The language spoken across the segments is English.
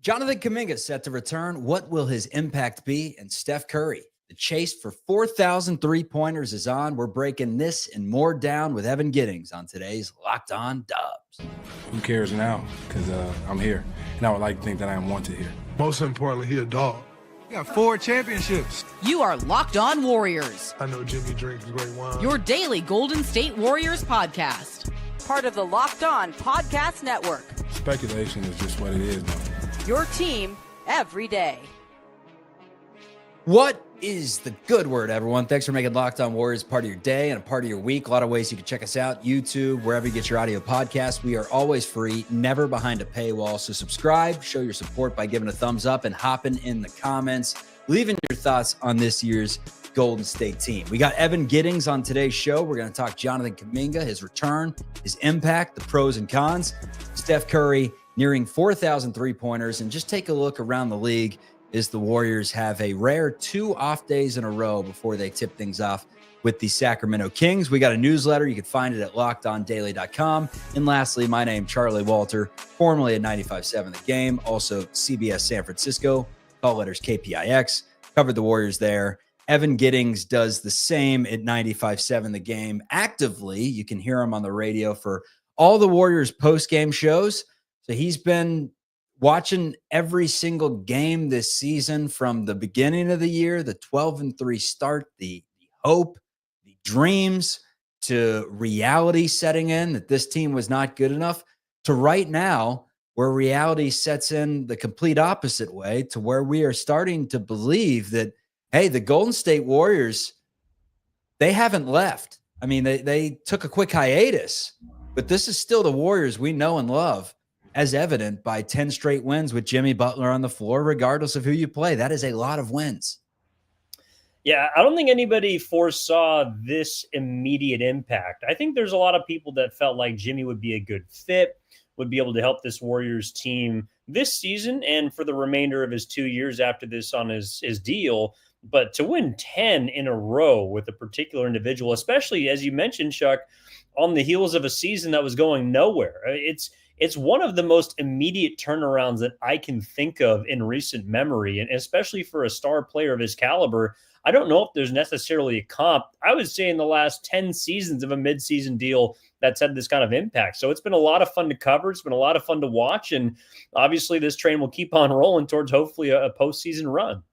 Jonathan Kuminga set to return. What will his impact be? And Steph Curry, the chase for 4,000 three-pointers is on. We're breaking this and more down with Evan Giddings on today's Locked On Dubs. Who cares now? Because I'm here, and I would like to think that I am wanted here. Most importantly, he a dog. We got 4 championships. You are Locked On Warriors. I know Jimmy drinks great wine. Your daily Golden State Warriors podcast. Part of the Locked On Podcast Network. Speculation is just what it is, though. Your team every day. What is the good word, everyone? Thanks for making Locked On Warriors part of your day and a part of your week. A lot of ways you can check us out. YouTube, wherever you get your audio podcast. We are always free, never behind a paywall. So subscribe, show your support by giving a thumbs up and hopping in the comments, leaving your thoughts on this year's Golden State team. We got Evan Giddings on today's show. We're going to talk Jonathan Kuminga, his return, his impact, the pros and cons. Steph Curry nearing 4,000 three-pointers, and just take a look around the league as the Warriors have a rare 2 off days in a row before they tip things off with the Sacramento Kings. We got a newsletter. You can find it at lockedondaily.com. And lastly, my name, Charlie Walter, formerly at 95.7 The Game, also CBS San Francisco, call letters KPIX, covered the Warriors there. Evan Giddings does the same at 95.7 The Game. Actively, you can hear him on the radio for all the Warriors post-game shows. So he's been watching every single game this season from the beginning of the year, the 12-3 start, the hope, the dreams, to reality setting in that this team was not good enough, to right now where reality sets in the complete opposite way, to where we are starting to believe that, hey, the Golden State Warriors, they haven't left. I mean, they took a quick hiatus, but this is still the Warriors we know and love, as evident by 10 straight wins with Jimmy Butler on the floor, regardless of who you play. That is a lot of wins. Yeah, I don't think anybody foresaw this immediate impact. I think there's a lot of people that felt like Jimmy would be a good fit, would be able to help this Warriors team this season and for the remainder of his 2 years after this on his deal. But to win 10 in a row with a particular individual, especially, as you mentioned, Chuck, on the heels of a season that was going nowhere, it's one of the most immediate turnarounds that I can think of in recent memory, and especially for a star player of his caliber. I don't know if there's necessarily a comp. I would say in the last 10 seasons of a midseason deal that's had this kind of impact. So it's been a lot of fun to cover. It's been a lot of fun to watch. And obviously this train will keep on rolling towards hopefully a postseason run.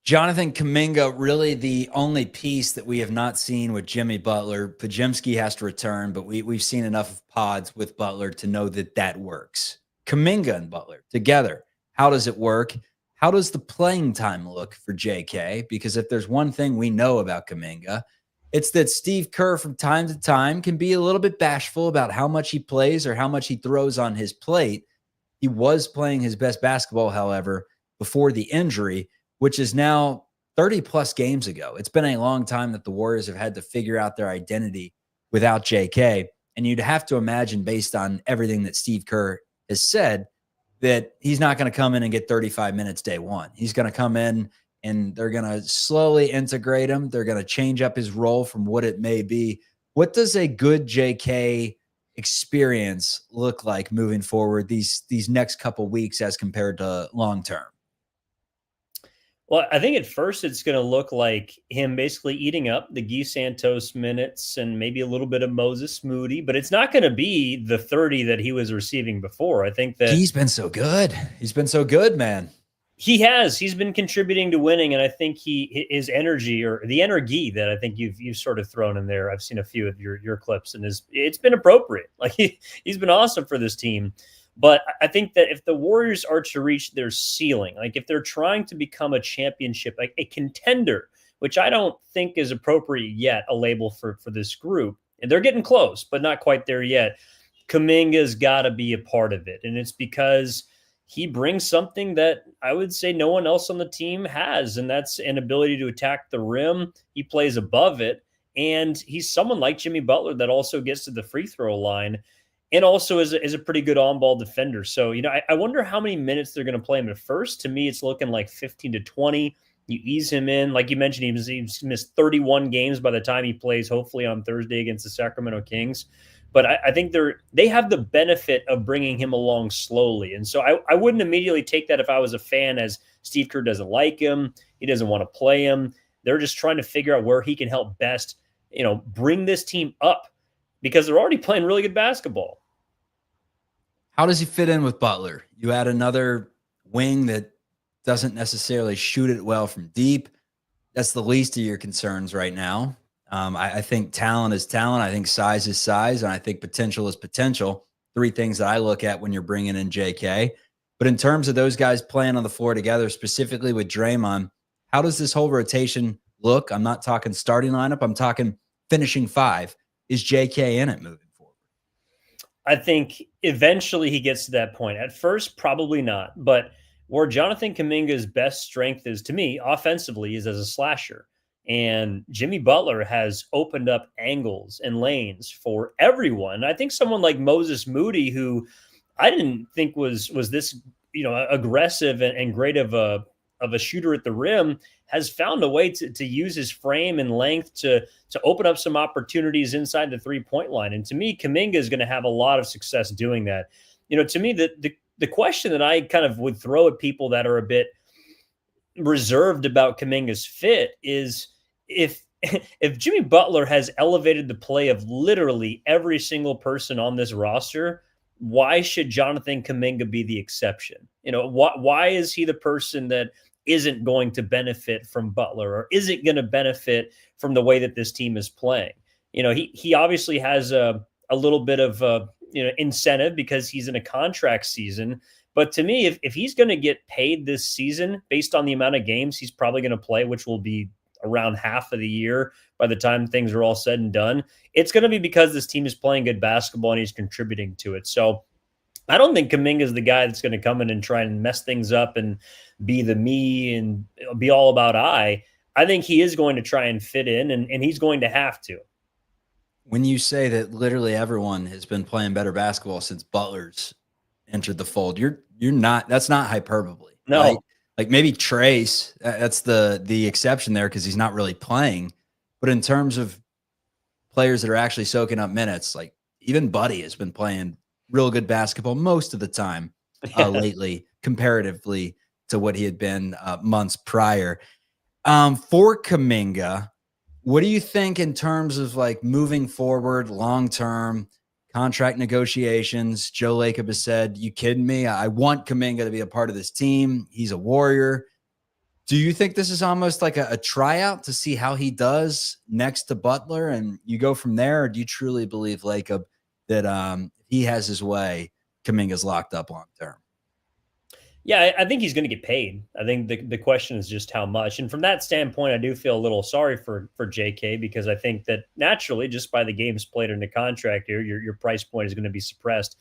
Jonathan Kuminga, really the only piece that we have not seen with Jimmy Butler. Pajimski has to return, but we've seen enough of pods with Butler to know that works. Kuminga and Butler together, how does it work? How does the playing time look for JK? Because if there's one thing we know about Kuminga, it's that Steve Kerr from time to time can be a little bit bashful about how much he plays or how much he throws on his plate. He was playing his best basketball, however, before the injury, which is now 30-plus games ago. It's been a long time that the Warriors have had to figure out their identity without JK. And you'd have to imagine, based on everything that Steve Kerr has said, that he's not going to come in and get 35 minutes day one. He's going to come in and they're going to slowly integrate him. They're going to change up his role from what it may be. What does a good JK experience look like moving forward these next couple weeks as compared to long term? Well, I think at first it's going to look like him basically eating up the Guy Santos minutes and maybe a little bit of Moses Moody, but it's not going to be the 30 that he was receiving before. I think that he's been so good. He's been so good, man. He's been contributing to winning, and I think his energy, or the energy that I think you've sort of thrown in there. I've seen a few of your clips, and it's been appropriate. Like he's been awesome for this team. But I think that if the Warriors are to reach their ceiling, like if they're trying to become a championship, like a contender, which I don't think is appropriate yet, a label for this group, and they're getting close, but not quite there yet, Kuminga's got to be a part of it. And it's because he brings something that I would say no one else on the team has, and that's an ability to attack the rim. He plays above it, and he's someone like Jimmy Butler that also gets to the free throw line. And also is a pretty good on-ball defender. So, I wonder how many minutes they're going to play him at first. To me, it's looking like 15 to 20. You ease him in. Like you mentioned, he's missed 31 games by the time he plays, hopefully on Thursday against the Sacramento Kings. but I think they have the benefit of bringing him along slowly. And so I wouldn't immediately take that if I was a fan as Steve Kerr doesn't like him. He doesn't want to play him. They're just trying to figure out where he can help best, bring this team up because they're already playing really good basketball. How does he fit in with Butler? You add another wing that doesn't necessarily shoot it well from deep. That's the least of your concerns right now. I think talent is talent. I think size is size. And I think potential is potential. Three things that I look at when you're bringing in JK. But in terms of those guys playing on the floor together, specifically with Draymond, how does this whole rotation look? I'm not talking starting lineup. I'm talking finishing five. Is JK in it moving forward? I think eventually he gets to that point. At first, probably not. But where Jonathan Kuminga's best strength is, to me, offensively, is as a slasher. And Jimmy Butler has opened up angles and lanes for everyone. I think someone like Moses Moody, who I didn't think was this, aggressive and great of a shooter at the rim, has found a way to use his frame and length to open up some opportunities inside the 3-point line. And to me, Kuminga is going to have a lot of success doing that. To me, the question that I kind of would throw at people that are a bit reserved about Kuminga's fit is if Jimmy Butler has elevated the play of literally every single person on this roster, why should Jonathan Kuminga be the exception? Why is he the person that isn't going to benefit from Butler or isn't going to benefit from the way that this team is playing? He obviously has a little bit of incentive because he's in a contract season. But to me, if he's going to get paid this season based on the amount of games he's probably going to play, which will be around half of the year by the time things are all said and done, it's going to be because this team is playing good basketball and he's contributing to it. So I don't think Kuminga is the guy that's going to come in and try and mess things up and be the me and be all about I think he is going to try and fit in, and he's going to have to. When you say that literally everyone has been playing better basketball since Butler's entered the fold, that's not hyperbole. No. Right? Like maybe Trace, that's the exception there because he's not really playing. But in terms of players that are actually soaking up minutes, like even Buddy has been playing real good basketball most of the time lately, comparatively to what he had been months prior. For Kuminga, what do you think in terms of like moving forward, long-term contract negotiations? Joe Lacob has said, you kidding me? I want Kuminga to be a part of this team. He's a warrior. Do you think this is almost like a tryout to see how he does next to Butler and you go from there? Or do you truly believe, Lacob, that if he has his way, Kuminga's locked up long-term? Yeah, I think he's going to get paid. I think the question is just how much. And from that standpoint, I do feel a little sorry for JK because I think that naturally, just by the games played in the contract here, your price point is going to be suppressed.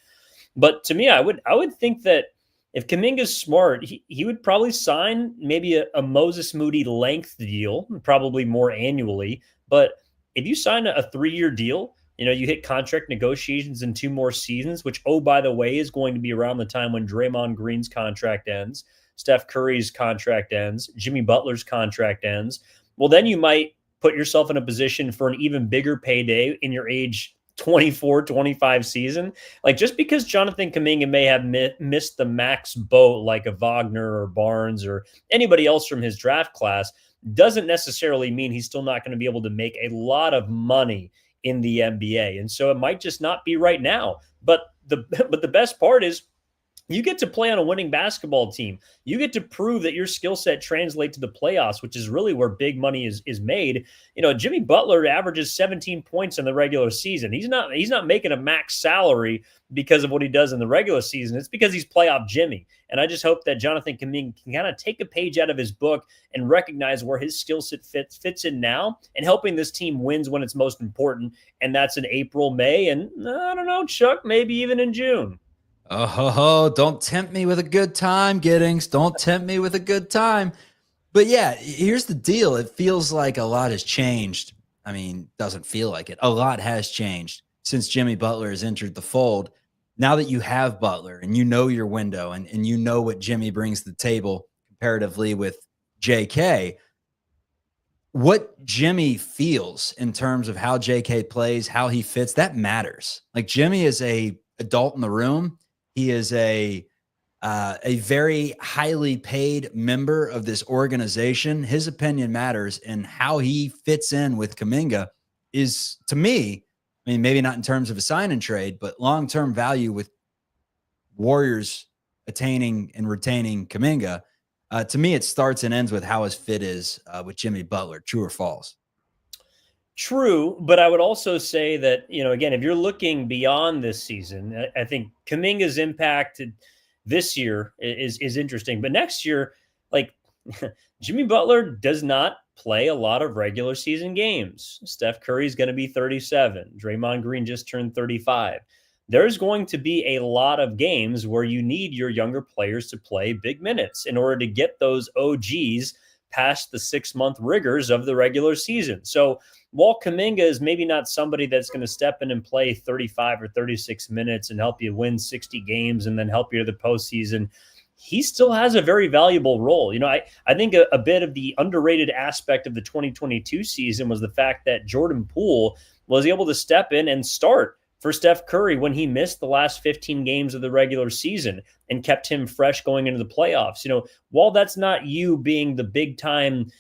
But to me, I would think that if Kuminga's smart, he would probably sign maybe a Moses Moody length deal, probably more annually. But if you sign a 3-year deal, you hit contract negotiations in 2 more seasons, which, oh, by the way, is going to be around the time when Draymond Green's contract ends, Steph Curry's contract ends, Jimmy Butler's contract ends. Well, then you might put yourself in a position for an even bigger payday in your age 24, 25 season. Like just because Jonathan Kuminga may have missed the max boat like a Wagner or Barnes or anybody else from his draft class doesn't necessarily mean he's still not going to be able to make a lot of money in the NBA. And so it might just not be right now. But the best part is you get to play on a winning basketball team. You get to prove that your skill set translates to the playoffs, which is really where big money is made. Jimmy Butler averages 17 points in the regular season. He's not making a max salary because of what he does in the regular season. It's because he's playoff Jimmy. And I just hope that Jonathan Kuminga can kind of take a page out of his book and recognize where his skill set fits in now and helping this team wins when it's most important. And that's in April, May, and I don't know, Chuck, maybe even in June. Oh, don't tempt me with a good time, Giddings. Don't tempt me with a good time. But yeah, here's the deal. It feels like a lot has changed. I mean, doesn't feel like it. A lot has changed since Jimmy Butler has entered the fold. Now that you have Butler and you know your window and you know what Jimmy brings to the table comparatively with JK, what Jimmy feels in terms of how JK plays, how he fits, that matters. Like Jimmy is a adult in the room. He is a very highly paid member of this organization. His opinion matters, and how he fits in with Kuminga is, to me, I mean, maybe not in terms of a sign and trade, but long-term value with Warriors attaining and retaining Kuminga. To me, it starts and ends with how his fit is with Jimmy Butler. True or false? True, but I would also say that, again, if you're looking beyond this season, I think Kuminga's impact this year is interesting. But next year, like Jimmy Butler does not play a lot of regular season games. Steph Curry is going to be 37. Draymond Green just turned 35. There's going to be a lot of games where you need your younger players to play big minutes in order to get those OGs past the 6-month rigors of the regular season. So while Kuminga is maybe not somebody that's going to step in and play 35 or 36 minutes and help you win 60 games and then help you to the postseason, he still has a very valuable role. I think a bit of the underrated aspect of the 2022 season was the fact that Jordan Poole was able to step in and start for Steph Curry when he missed the last 15 games of the regular season and kept him fresh going into the playoffs. While that's not you being the big time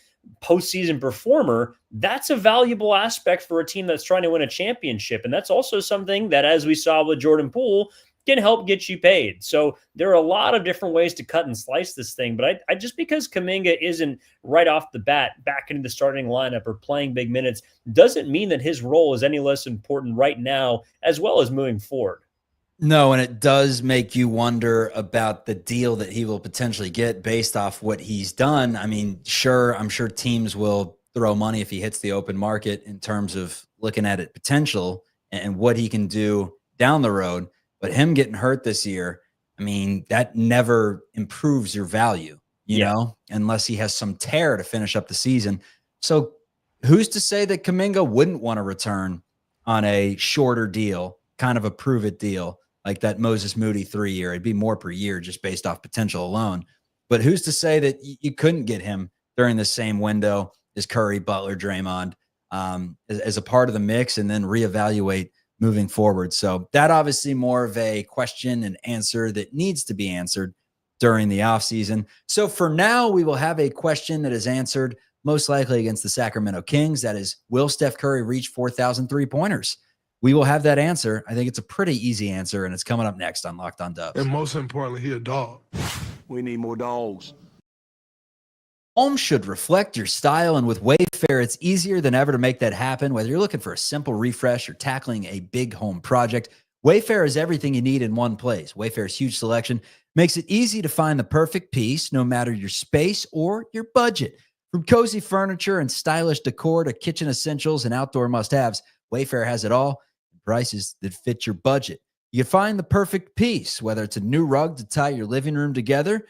postseason performer, that's a valuable aspect for a team that's trying to win a championship. And that's also something that, as we saw with Jordan Poole, can help get you paid. So there are a lot of different ways to cut and slice this thing. But I just because Kuminga isn't right off the bat back into the starting lineup or playing big minutes doesn't mean that his role is any less important right now as well as moving forward. No, and it does make you wonder about the deal that he will potentially get based off what he's done. I mean, sure, I'm sure teams will throw money if he hits the open market in terms of looking at it potential and what he can do down the road. But him getting hurt this year, I mean, that never improves your value, you know, unless he has some tear to finish up the season. So who's to say that Kuminga wouldn't want to return on a shorter deal, kind of a prove it deal, like that Moses Moody 3-year? It'd be more per year just based off potential alone. But who's to say that you couldn't get him during the same window as Curry, Butler, Draymond as a part of the mix and then reevaluate moving forward? So that obviously more of a question and answer that needs to be answered during the offseason. So for now, we will have a question that is answered most likely against the Sacramento Kings. That is, will Steph Curry reach 4,000 3-pointers? We will have that answer. I think it's a pretty easy answer, and it's coming up next on Locked on Dubs. And most importantly, he a dog. We need more dogs. Home should reflect your style, and with WayFair, it's easier than ever to make that happen. Whether you're looking for a simple refresh or tackling a big home project, WayFair is everything you need in one place. WayFair's huge selection makes it easy to find the perfect piece, no matter your space or your budget. From cozy furniture and stylish decor to kitchen essentials and outdoor must-haves, WayFair has it all at prices that fit your budget. You can find the perfect piece, whether it's a new rug to tie your living room together.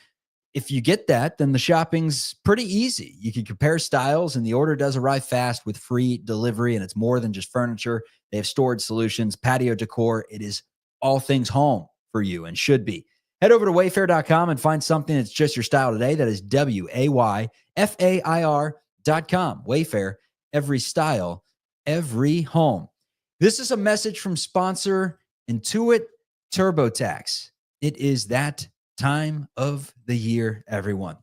If you get that, then the shopping's pretty easy. You can compare styles, and the order does arrive fast with free delivery, and it's more than just furniture. They have storage solutions, patio decor. It is all things home for you and should be. Head over to wayfair.com and find something that's just your style today. That is WayFair.com. Wayfair, every style, every home. This is a message from sponsor Intuit TurboTax. It is that time of the year, everyone.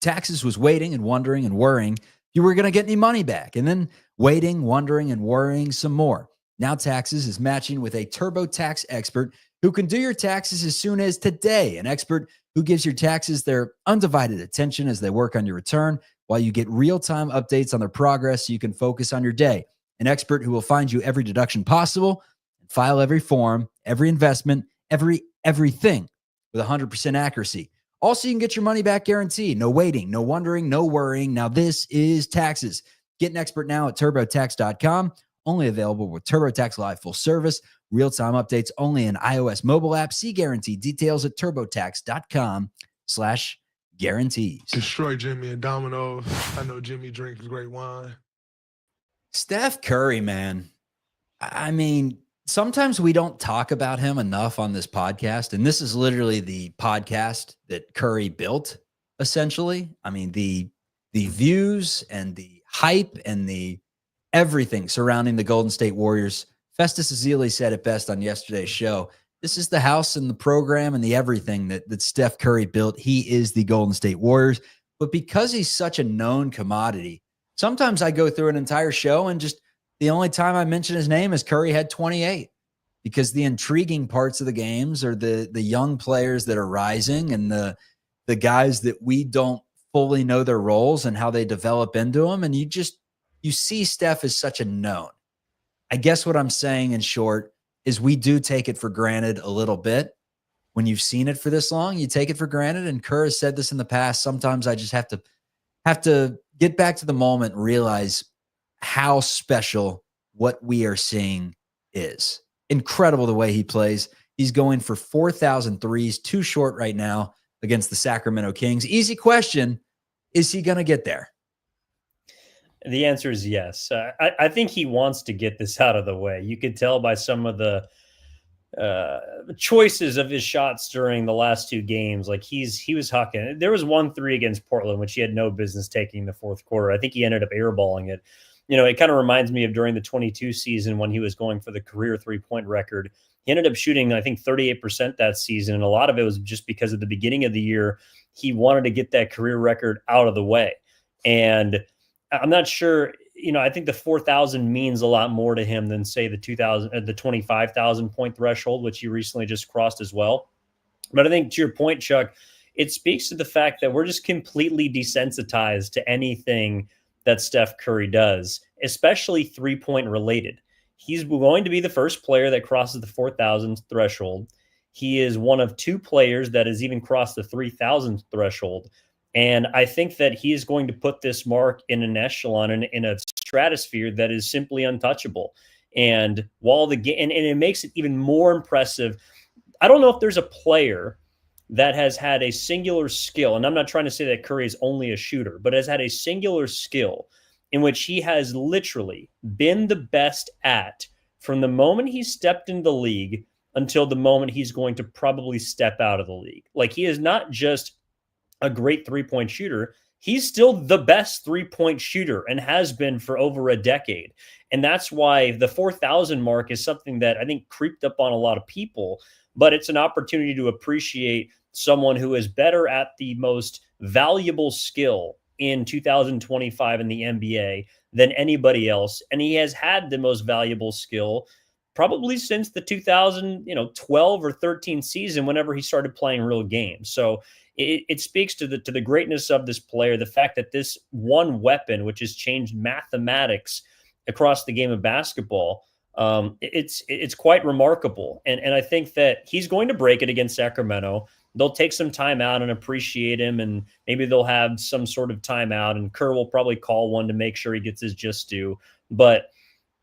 Taxes was waiting and wondering and worrying if you were going to get any money back, and then waiting, wondering, and worrying some more. Now Taxes is matching with a TurboTax expert who can do your taxes as soon as today. An expert who gives your taxes their undivided attention as they work on your return, while you get real-time updates on their progress so you can focus on your day. An expert who will find you every deduction possible and file every form, every investment, everything with 100% accuracy. Also, you can get your money back guaranteed. No waiting, no wondering, no worrying. Now, this is Taxes. Get an expert now at TurboTax.com. Only available with TurboTax Live Full Service. Real-time updates only in iOS mobile app. See guarantee details at TurboTax.com/guarantees. Destroy Jimmy and Domino's. I know Jimmy drinks great wine. Steph Curry, man. I mean, sometimes we don't talk about him enough on this podcast, and this is literally the podcast that Curry built, essentially. I mean, the views and the hype and the everything surrounding the Golden State Warriors. Festus Ezeli said it best on yesterday's show. This is the house and the program and the everything that Steph Curry built. He is the Golden State Warriors. But because he's such a known commodity, sometimes I go through an entire show and just the only time I mention his name is Curry had 28, because the intriguing parts of the games are the young players that are rising and the guys that we don't fully know their roles and how they develop into them. And you see Steph as such a known. I guess what I'm saying in short is we do take it for granted a little bit. When you've seen it for this long, you take it for granted. And Kerr has said this in the past. Sometimes I just have to get back to the moment and realize how special what we are seeing is. Incredible the way he plays. He's going for 4,000 threes, too short right now against the Sacramento Kings. Easy question. Is he going to get there? The answer is yes. I think he wants to get this out of the way. You could tell by some of the choices of his shots during the last two games. Like he was hucking. There was 1 3 against Portland, which he had no business taking in the fourth quarter. I think he ended up airballing it. It kind of reminds me of during the 22 season when he was going for the career 3-point record. He ended up shooting, I think, 38% that season. And a lot of it was just because at the beginning of the year, he wanted to get that career record out of the way. And I'm not sure, I think the 4,000 means a lot more to him than say the 25,000 point threshold, which he recently just crossed as well. But I think to your point, Chuck, it speaks to the fact that we're just completely desensitized to anything that Steph Curry does, especially 3-point related. He's going to be the first player that crosses the 4,000 threshold. He is one of 2 players that has even crossed the 3,000 threshold. And I think that he is going to put this mark in an echelon, in a stratosphere that is simply untouchable. And while and it makes it even more impressive. I don't know if there's a player that has had a singular skill, and I'm not trying to say that Curry is only a shooter, but has had a singular skill in which he has literally been the best at from the moment he stepped into the league until the moment he's going to probably step out of the league. Like, he is not just a great 3-point shooter. He's still the best 3-point shooter and has been for over a decade. And that's why the 4,000 mark is something that I think creeped up on a lot of people, but it's an opportunity to appreciate someone who is better at the most valuable skill in 2025 in the NBA than anybody else. And he has had the most valuable skill probably since the 2012 or 13 season, whenever he started playing real games. So it speaks to the greatness of this player, the fact that this one weapon, which has changed mathematics across the game of basketball, it's quite remarkable. And I think that he's going to break it against Sacramento. They'll take some time out and appreciate him, and maybe they'll have some sort of timeout, and Kerr will probably call one to make sure he gets his just due. But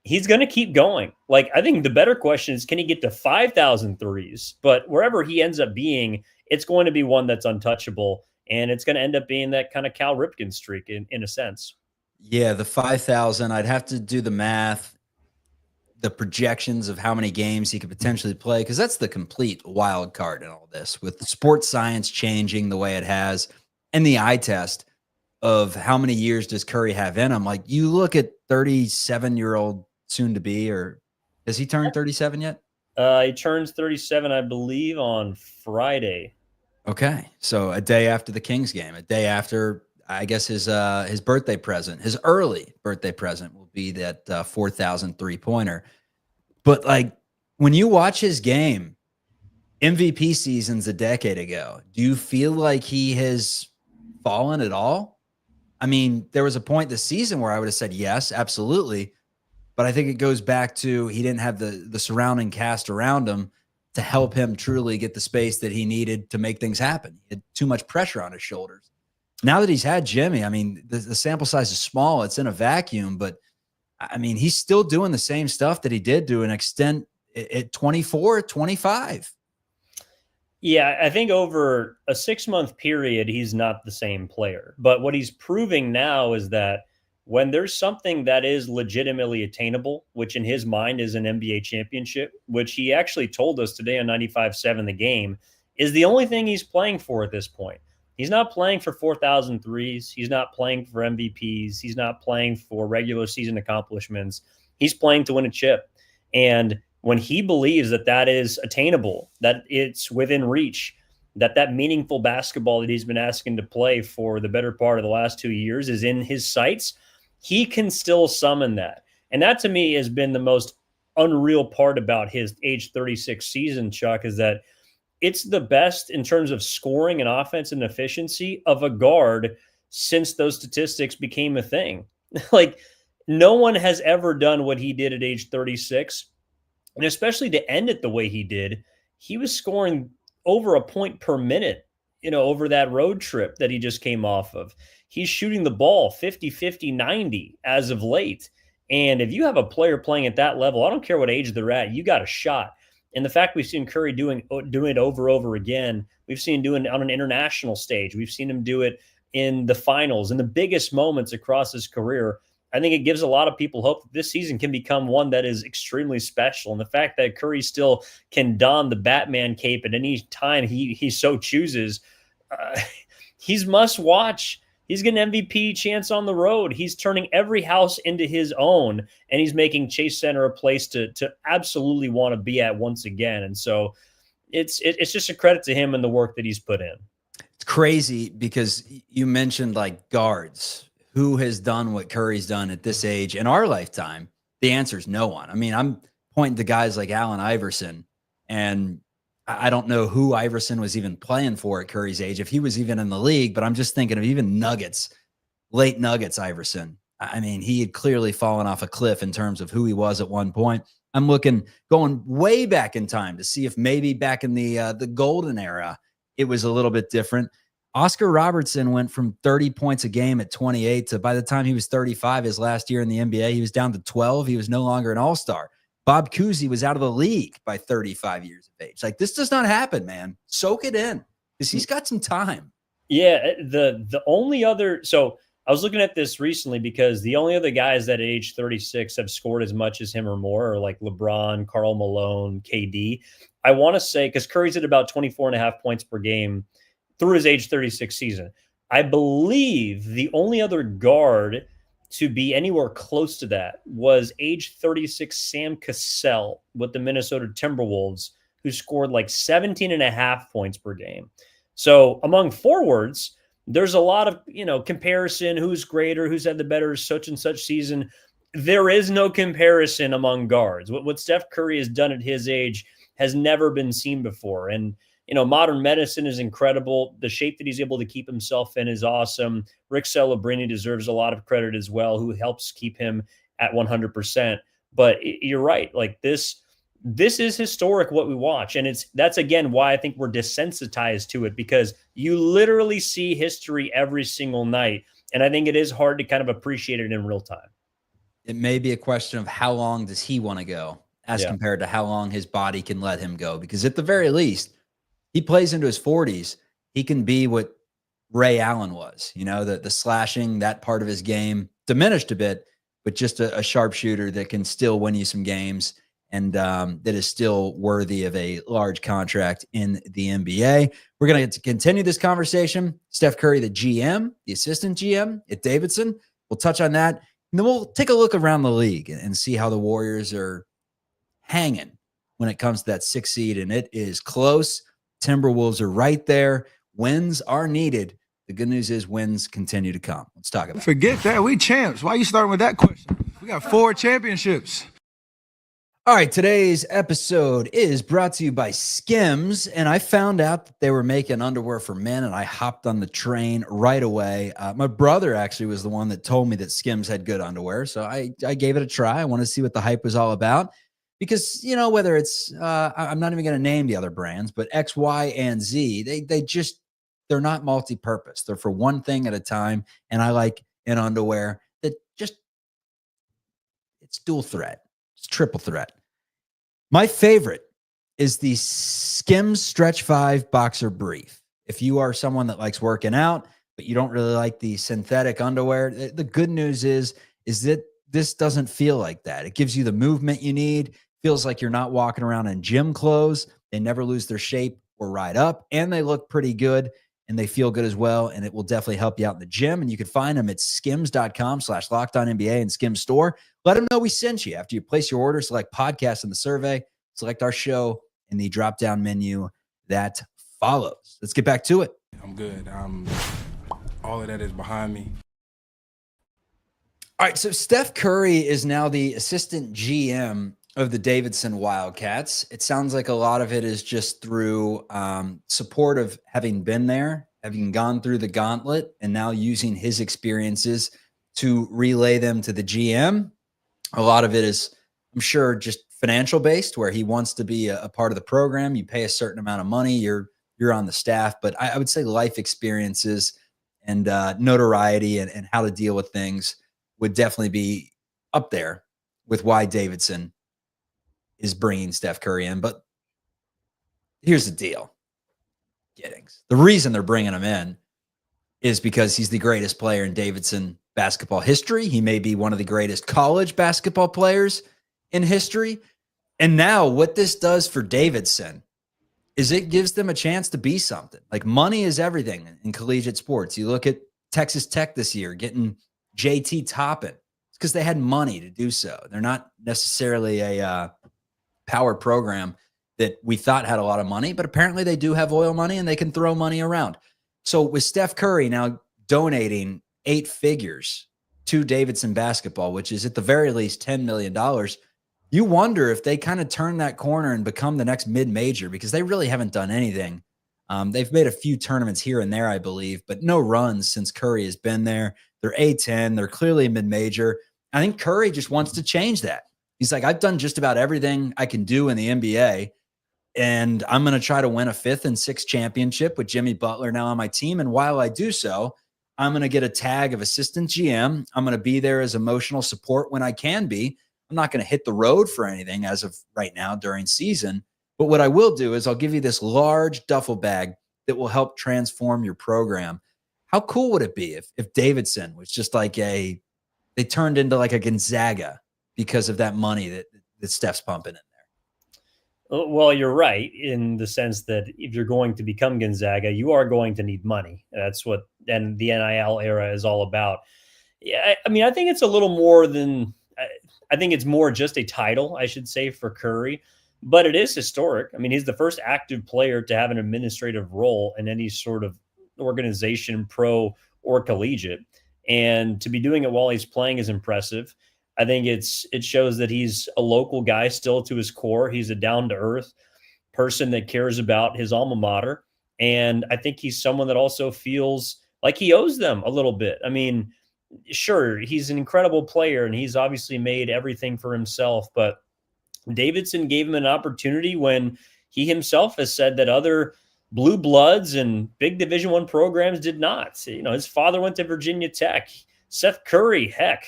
he's going to keep going. Like, I think the better question is, can he get to 5,000 threes? But wherever he ends up being, it's going to be one that's untouchable, and it's going to end up being that kind of Cal Ripken streak in a sense. Yeah, the 5,000, I'd have to do the math, the projections of how many games he could potentially play, because that's the complete wild card in all this, with sports science changing the way it has and the eye test of how many years does Curry have in him. Like, you look at 37-year-old soon to be, or has he turned 37 yet? He turns 37, I believe, on Friday. Okay, so a day after the Kings game, a day after, I guess, his birthday present, his early birthday present will be that 4,000 3-pointer. But like, when you watch his game, MVP seasons a decade ago, do you feel like he has fallen at all? I mean, there was a point this season where I would have said yes, absolutely. But I think it goes back to he didn't have the surrounding cast around him to help him truly get the space that he needed to make things happen. He had too much pressure on his shoulders. Now that he's had Jimmy, I mean, the sample size is small. It's in a vacuum, but I mean, he's still doing the same stuff that he did to an extent at 24, 25. Yeah, I think over a 6-month period, he's not the same player. But what he's proving now is that when there's something that is legitimately attainable, which in his mind is an NBA championship, which he actually told us today on 95.7 The Game, is the only thing he's playing for at this point. He's not playing for 4,000 threes. He's not playing for MVPs. He's not playing for regular season accomplishments. He's playing to win a chip. And when he believes that that is attainable, that it's within reach, that meaningful basketball that he's been asking to play for the better part of the last 2 years is in his sights, he can still summon that. And that to me has been the most unreal part about his age 36 season, Chuck, is that it's the best in terms of scoring and offense and efficiency of a guard since those statistics became a thing. Like, no one has ever done what he did at age 36. And especially to end it the way he did, he was scoring over a point per minute, over that road trip that he just came off of. He's shooting the ball 50, 50, 90 as of late. And if you have a player playing at that level, I don't care what age they're at, you got a shot. And the fact we've seen Curry doing it over again, we've seen him doing it on an international stage. We've seen him do it in the finals, in the biggest moments across his career. I think it gives a lot of people hope that this season can become one that is extremely special. And the fact that Curry still can don the Batman cape at any time he so chooses, he's must watch. He's getting an MVP chance on the road. He's turning every house into his own, and he's making Chase Center a place to absolutely want to be at once again. And so it's just a credit to him and the work that he's put in. It's crazy because you mentioned like guards. Who has done what Curry's done at this age in our lifetime? The answer is no one. I mean, I'm pointing to guys like Allen Iverson, and I don't know who Iverson was even playing for at Curry's age, if he was even in the league, but I'm just thinking of even late Nuggets Iverson. I mean, he had clearly fallen off a cliff in terms of who he was at one point. I'm going way back in time to see if maybe back in the golden era, it was a little bit different. Oscar Robertson went from 30 points a game at 28 to, by the time he was 35, his last year in the NBA, he was down to 12. He was no longer an all-star. Bob Cousy was out of the league by 35 years of age. Like, this does not happen, man. Soak it in, because he's got some time. Yeah, the only other – so I was looking at this recently because the only other guys that at age 36 have scored as much as him or more are like LeBron, Karl Malone, KD. I want to say – because Curry's at about 24.5 points per game through his age 36 season. I believe the only other guard to be anywhere close to that was age 36 Sam Cassell with the Minnesota Timberwolves, who scored like 17.5 points per game. So among forwards, there's a lot of, comparison, who's greater, who's had the better such and such season. There is no comparison among guards. What Steph Curry has done at his age has never been seen before. And modern medicine is incredible. The shape that he's able to keep himself in is awesome. Rick Celebrini deserves a lot of credit as well, who helps keep him at 100%. But you're right. Like, this is historic what we watch. And that's again why I think we're desensitized to it, because you literally see history every single night. And I think it is hard to kind of appreciate it in real time. It may be a question of how long does he want to go as compared to how long his body can let him go. Because at the very least, he plays into his 40s. He can be what Ray Allen was, the slashing, that part of his game diminished a bit, but just a sharpshooter that can still win you some games and that is still worthy of a large contract in the NBA. We're going to continue this conversation. Steph Curry, the GM, the assistant GM at Davidson. We'll touch on that. And then we'll take a look around the league and see how the Warriors are hanging when it comes to that 6th seed. And it is close. Timberwolves are right there. Wins are needed. The good news is wins continue to come. Let's talk about it. Forget that. We champs. Why are you starting with that question? We got 4 championships. All right, today's episode is brought to you by Skims, and I found out that they were making underwear for men, and I hopped on the train right away. My brother actually was the one that told me that Skims had good underwear, so I gave it a try. I wanted to see what the hype was all about. Because, whether it's, I'm not even going to name the other brands, but X, Y, and Z, they're not multi-purpose. They're for one thing at a time. And I like an underwear that it's dual threat. It's triple threat. My favorite is the Skims Stretch 5 Boxer Brief. If you are someone that likes working out, but you don't really like the synthetic underwear, the good news is that this doesn't feel like that. It gives you the movement you need. Feels like you're not walking around in gym clothes. They never lose their shape or ride up, and they look pretty good. and they feel good as well. And it will definitely help you out in the gym. And you can find them at skims.com/LockedOnNBA and Skims store. Let them know we sent you. After you place your order, select podcast in the survey, select our show in the drop-down menu that follows. Let's get back to it. I'm good. All of that is behind me. All right, so Steph Curry is now the assistant GM of the Davidson Wildcats. It sounds like a lot of it is just through support of having been there, having gone through the gauntlet, and now using his experiences to relay them to the GM. A lot of it is, I'm sure, just financial based, where he wants to be a part of the program. You pay a certain amount of money, you're on the staff. But I would say life experiences and notoriety and how to deal with things would definitely be up there with why Davidson is bringing Steph Curry in. But here's the deal, Giddings. The reason they're bringing him in is because he's the greatest player in Davidson basketball history. He may be one of the greatest college basketball players in history. And now what this does for Davidson is it gives them a chance to be something. Like, money is everything in collegiate sports. You look at Texas Tech this year getting JT Toppin. It's because they had money to do so. They're not necessarily a power program that we thought had a lot of money, but apparently they do have oil money and they can throw money around. So with Steph Curry now donating 8 figures to Davidson basketball, which is at the very least $10 million, you wonder if they kind of turn that corner and become the next mid-major, because they really haven't done anything. They've made a few tournaments here and there, I believe, but no runs since Curry has been there. They're A-10. They're clearly mid-major. I think Curry just wants to change that. He's like, I've done just about everything I can do in the NBA, and I'm going to try to win a 5th and 6th championship with Jimmy Butler now on my team. And while I do so, I'm going to get a tag of assistant GM. I'm going to be there as emotional support when I can be. I'm not going to hit the road for anything as of right now during season. But what I will do is I'll give you this large duffel bag that will help transform your program. How cool would it be if Davidson was just like they turned into like a Gonzaga because of that money that Steph's pumping in there? Well, you're right in the sense that if you're going to become Gonzaga, you are going to need money. That's what and the NIL era is all about. Yeah, I mean, I think it's a little more than I think it's more just a title, I should say, for Curry, but it is historic. I mean, he's the first active player to have an administrative role in any sort of organization, pro or collegiate, and to be doing it while he's playing is impressive. I think it shows that he's a local guy still to his core. He's a down-to-earth person that cares about his alma mater, and I think he's someone that also feels like he owes them a little bit. I mean, sure, he's an incredible player, and he's obviously made everything for himself, but Davidson gave him an opportunity when he himself has said that other blue bloods and big Division I programs did not. You know, his father went to Virginia Tech. Seth Curry, heck,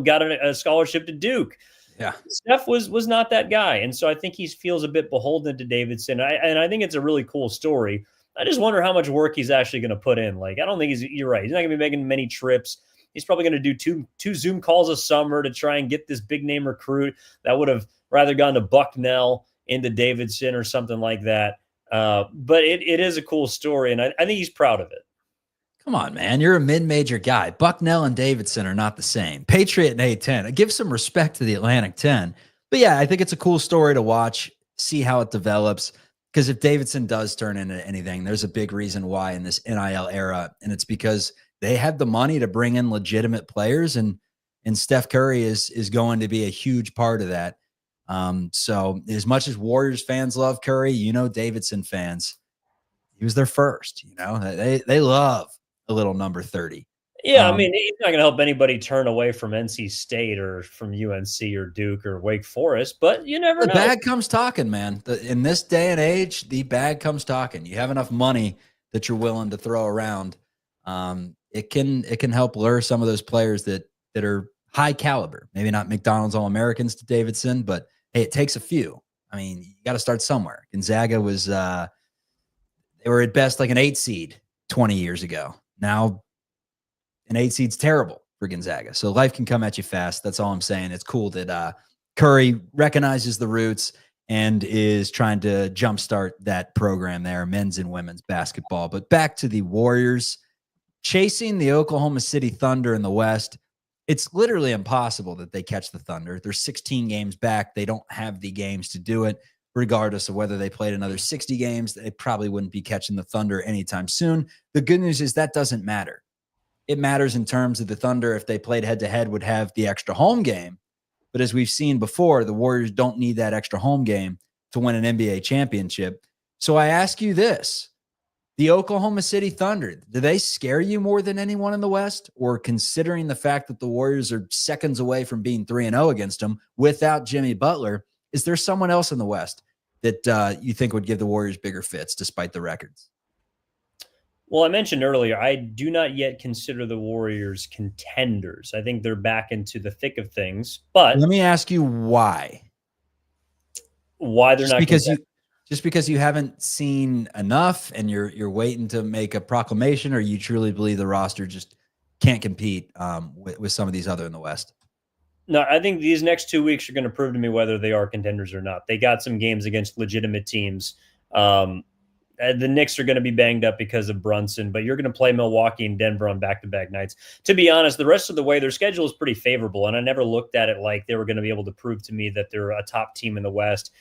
got a scholarship to Duke. Yeah, Steph was not that guy, and so I think he feels a bit beholden to Davidson. And I think it's a really cool story. I just wonder how much work he's actually going to put in. Like, I don't think you're right. He's not going to be making many trips. He's probably going to do two Zoom calls a summer to try and get this big name recruit that would have rather gone to Bucknell into Davidson or something like that. But it is a cool story, and I think he's proud of it. Come on, man. You're a mid-major guy. Bucknell and Davidson are not the same. Patriot and A-10. Give some respect to the Atlantic 10. But yeah, I think it's a cool story to watch, see how it develops. Because if Davidson does turn into anything, there's a big reason why in this NIL era. And it's because they have the money to bring in legitimate players. And Steph Curry is going to be a huge part of that. So as much as Warriors fans love Curry, Davidson fans, he was their first. They love a little number 30. Yeah, I mean, he's not going to help anybody turn away from NC State or from UNC or Duke or Wake Forest, but you never know. The bag comes talking, man. In this day and age, the bag comes talking. You have enough money that you're willing to throw around. It can help lure some of those players that are high caliber. Maybe not McDonald's All-Americans to Davidson, but hey, it takes a few. I mean, you got to start somewhere. Gonzaga was they were at best like an 8 seed 20 years ago. Now, an 8 seed's terrible for Gonzaga. So life can come at you fast. That's all I'm saying. It's cool that Curry recognizes the roots and is trying to jumpstart that program there, men's and women's basketball. But back to the Warriors chasing the Oklahoma City Thunder in the West. It's literally impossible that they catch the Thunder. They're 16 games back. They don't have the games to do it. Regardless of whether they played another 60 games, they probably wouldn't be catching the Thunder anytime soon. The good news is that doesn't matter. It matters in terms of the Thunder, if they played head-to-head, would have the extra home game. But as we've seen before, the Warriors don't need that extra home game to win an NBA championship. So I ask you this. The Oklahoma City Thunder, do they scare you more than anyone in the West? Or considering the fact that the Warriors are seconds away from being 3-0 against them without Jimmy Butler, is there someone else in the West that you think would give the Warriors bigger fits despite the records? Well, I mentioned earlier, I do not yet consider the Warriors contenders. I think they're back into the thick of things. But let me ask you why. Why they're not contenders? Just because you haven't seen enough and you're waiting to make a proclamation, or you truly believe the roster just can't compete with some of these other in the West? No, I think these next 2 weeks are going to prove to me whether they are contenders or not. They got some games against legitimate teams. The Knicks are going to be banged up because of Brunson, but you're going to play Milwaukee and Denver on back-to-back nights. To be honest, the rest of the way, their schedule is pretty favorable, and I never looked at it like they were going to be able to prove to me that they're a top team in the West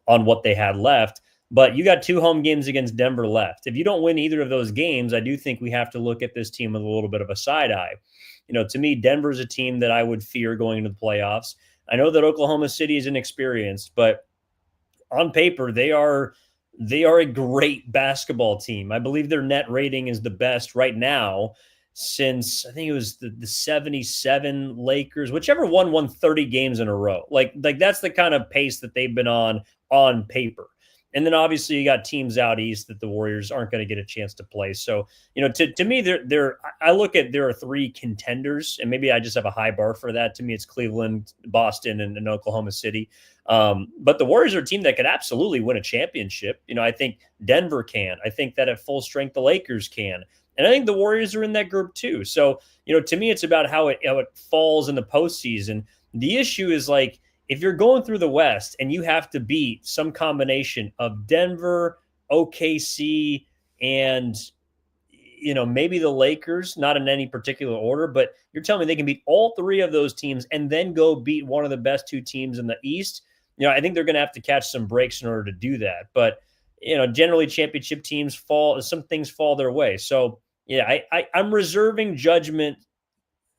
on what they had left. But you got 2 home games against Denver left. If you don't win either of those games, I do think we have to look at this team with a little bit of a side eye. You know, to me, Denver's a team that I would fear going into the playoffs. I know that Oklahoma City is inexperienced, but on paper, they are a great basketball team. I believe their net rating is the best right now since I think it was the 77 Lakers, whichever won 30 games in a row. Like that's the kind of pace that they've been on paper. And then obviously you got teams out east that the Warriors aren't going to get a chance to play. So, you know, to me, I look at there are 3 contenders, and maybe I just have a high bar for that. To me, it's Cleveland, Boston, and Oklahoma City. But the Warriors are a team that could absolutely win a championship. You know, I think Denver can. I think that at full strength, the Lakers can. And I think the Warriors are in that group too. So, you know, to me, it's about how it falls in the postseason. The issue is, like, if you're going through the West and you have to beat some combination of Denver, OKC, and, you know, maybe the Lakers, not in any particular order, but you're telling me they can beat all 3 of those teams and then go beat one of the best 2 teams in the East. You know, I think they're going to have to catch some breaks in order to do that. But, you know, generally championship teams some things fall their way. So, yeah, I'm reserving judgment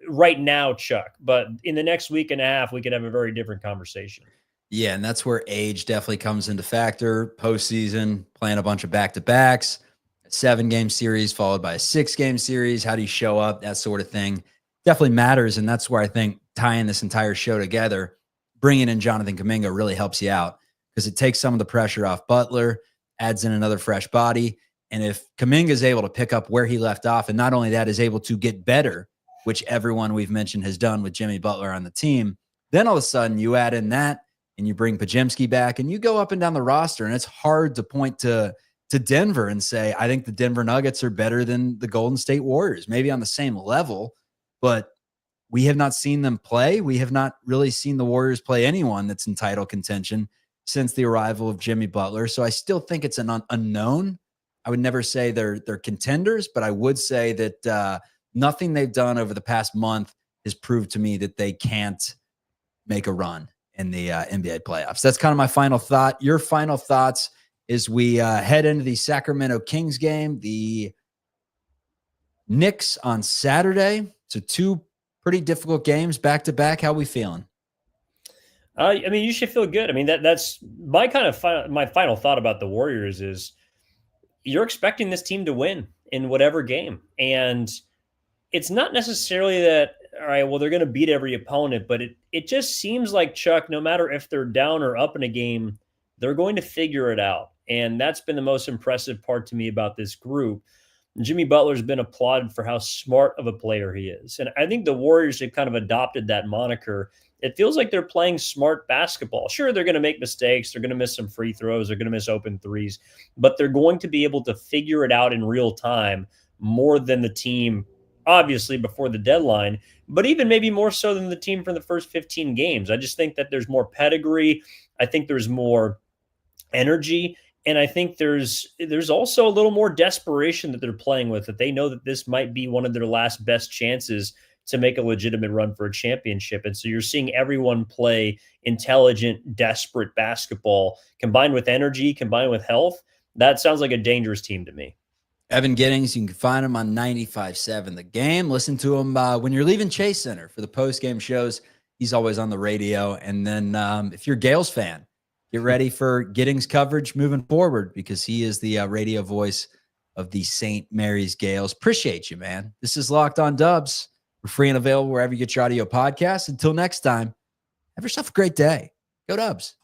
right now, Chuck, but in the next week and a half, we could have a very different conversation. Yeah, and that's where age definitely comes into factor. Postseason, playing a bunch of back-to-backs, a 7-game series followed by a 6-game series. How do you show up? That sort of thing definitely matters, and that's where I think tying this entire show together, bringing in Jonathan Kuminga really helps you out, because it takes some of the pressure off Butler, adds in another fresh body, and if Kuminga is able to pick up where he left off, and not only that, is able to get better, which everyone we've mentioned has done with Jimmy Butler on the team, then all of a sudden you add in that and you bring Podziemski back and you go up and down the roster, and it's hard to point to Denver and say, I think the Denver Nuggets are better than the Golden State Warriors, maybe on the same level, but we have not seen them play. We have not really seen the Warriors play anyone that's in title contention since the arrival of Jimmy Butler. So I still think it's an unknown. I would never say they're contenders, but I would say that nothing they've done over the past month has proved to me that they can't make a run in the NBA playoffs. That's kind of my final thought. Your final thoughts as we head into the Sacramento Kings game, the Knicks on Saturday. So 2 pretty difficult games back to back. How are we feeling? I mean, you should feel good. I mean, that's my kind of my final thought about the Warriors is you're expecting this team to win in whatever game. And it's not necessarily that, all right, well, they're going to beat every opponent, but it just seems like, Chuck, no matter if they're down or up in a game, they're going to figure it out. And that's been the most impressive part to me about this group. Jimmy Butler's been applauded for how smart of a player he is. And I think the Warriors have kind of adopted that moniker. It feels like they're playing smart basketball. Sure, they're going to make mistakes. They're going to miss some free throws. They're going to miss open threes. But they're going to be able to figure it out in real time more than the team, obviously, before the deadline, but even maybe more so than the team from the first 15 games. I just think that there's more pedigree. I think there's more energy. And I think there's also a little more desperation that they're playing with, that they know that this might be one of their last best chances to make a legitimate run for a championship. And so you're seeing everyone play intelligent, desperate basketball combined with energy, combined with health. That sounds like a dangerous team to me. Evan Giddings, you can find him on 95.7 The Game. Listen to him when you're leaving Chase Center for the post-game shows. He's always on the radio. And then if you're a Gales fan, get ready for Giddings coverage moving forward, because he is the radio voice of the St. Mary's Gales. Appreciate you, man. This is Locked On Dubs. We're free and available wherever you get your audio podcasts. Until next time, have yourself a great day. Go Dubs.